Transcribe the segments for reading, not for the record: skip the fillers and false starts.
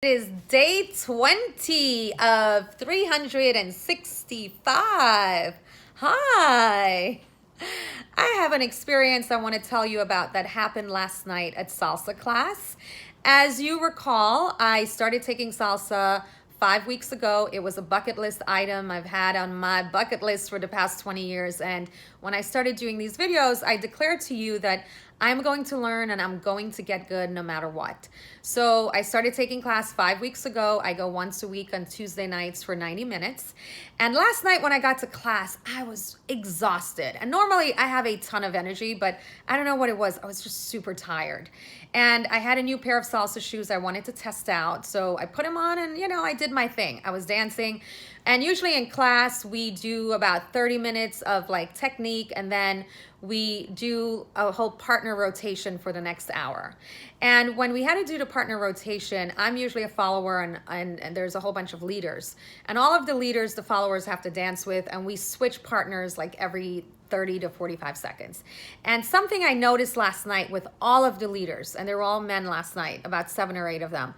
It is day 20 of 365. Hi. I have an experience I want to tell you about that happened last night at salsa class. As you recall, I started taking salsa 5 weeks ago. It was a bucket list item I've had on my bucket list for the past 20 years. And when I started doing these videos, I declared to you that I'm going to learn and I'm going to get good no matter what. So I started taking class 5 weeks ago. I go once a week on Tuesday nights for 90 minutes. And last night when I got to class, I was exhausted. And normally I have a ton of energy, but I don't know what it was. I was just super tired. And I had a new pair of salsa shoes I wanted to test out. So I put them on and, I did my thing. I was dancing. And usually in class, we do about 30 minutes of like technique, and then we do a whole partner rotation for the next hour. And when we had to do the partner rotation, I'm usually a follower and there's a whole bunch of leaders. And all of the leaders, the followers have to dance with, and we switch partners like every 30 to 45 seconds. And something I noticed last night with all of the leaders, and they were all men last night, about 7 or 8 of them,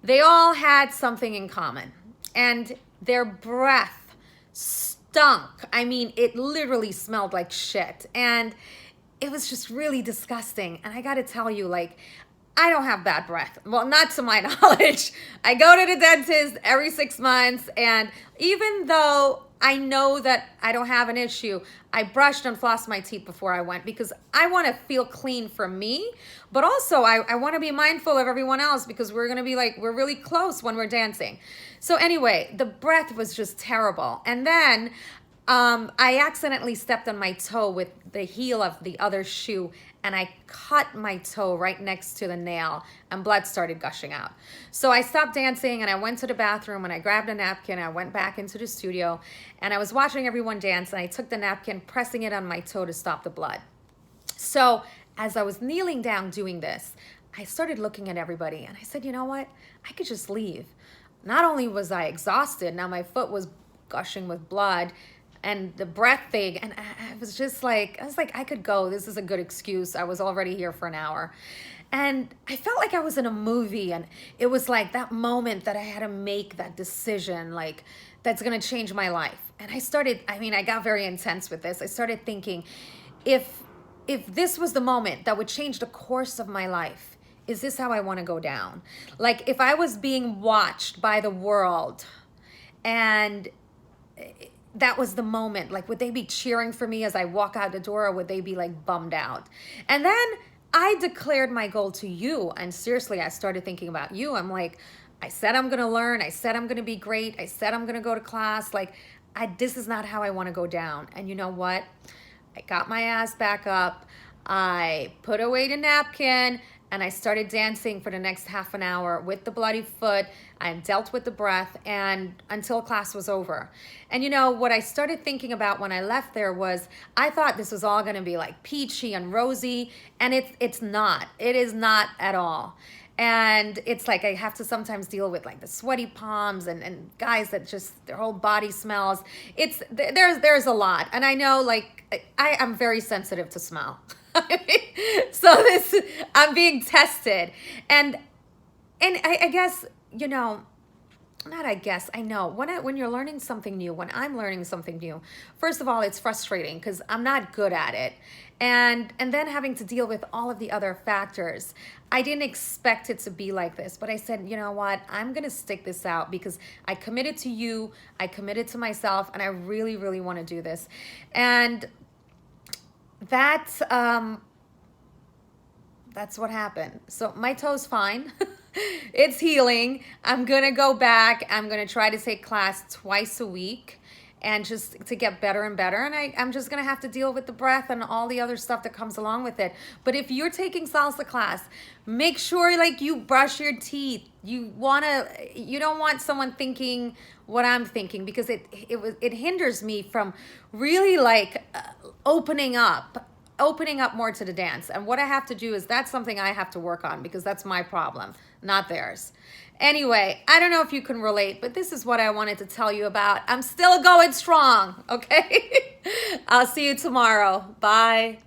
they all had something in common. And their breath stunk. I mean, it literally smelled like shit. And it was just really disgusting. And I got to tell you, like, I don't have bad breath. Well, not to my knowledge. I go to the dentist every 6 months. And even though I know that I don't have an issue, I brushed and flossed my teeth before I went because I want to feel clean for me. But also I want to be mindful of everyone else because we're going to be like, we're really close when we're dancing. So anyway, the breath was just terrible. And then I accidentally stepped on my toe with the heel of the other shoe, and I cut my toe right next to the nail, and blood started gushing out. So I stopped dancing and I went to the bathroom and I grabbed a napkin. I went back into the studio and I was watching everyone dance, and I took the napkin, pressing it on my toe to stop the blood. So as I was kneeling down doing this, I started looking at everybody and I said, you know what? I could just leave. Not only was I exhausted, now my foot was gushing with blood, and the breath thing, and I was like, I could go. This is a good excuse. I was already here for an hour. And I felt like I was in a movie, and it was like that moment that I had to make that decision, like, that's going to change my life. And I got very intense with this. I started thinking, if this was the moment that would change the course of my life, is this how I want to go down? Like, if I was being watched by the world and that was the moment, like, would they be cheering for me as I walk out the door, or would they be like bummed out? And then I declared my goal to you. And seriously, I started thinking about you. I'm like, I said I'm going to learn. I said I'm going to be great. I said I'm going to go to class. Like, this is not how I want to go down. And you know what? I got my ass back up. I put away the napkin and I started dancing for the next half an hour with the bloody foot. I dealt with the breath and until class was over. And what I started thinking about when I left there was, I thought this was all going to be like peachy and rosy, and it's not. It is not at all. And it's like I have to sometimes deal with like the sweaty palms and guys that just their whole body smells. There's a lot. And I know, like, I'm very sensitive to smell. So I'm being tested. And I guess, not I guess, I know when you're learning something new, when I'm learning something new, first of all, it's frustrating because I'm not good at it. And then having to deal with all of the other factors. I didn't expect it to be like this, but I said, you know what? I'm going to stick this out because I committed to you, I committed to myself, and I really, really want to do this. And that's what happened. So my toe's fine. It's healing. I'm going to go back. I'm going to try to take class twice a week and just to get better and better. And I'm just going to have to deal with the breath and all the other stuff that comes along with it. But if you're taking salsa class, make sure like you brush your teeth. You don't want someone thinking what I'm thinking, because it hinders me from really like opening up more to the dance. And what I have to do is, that's something I have to work on because that's my problem, not theirs. Anyway, I don't know if you can relate, but this is what I wanted to tell you about. I'm still going strong, okay? I'll see you tomorrow. Bye.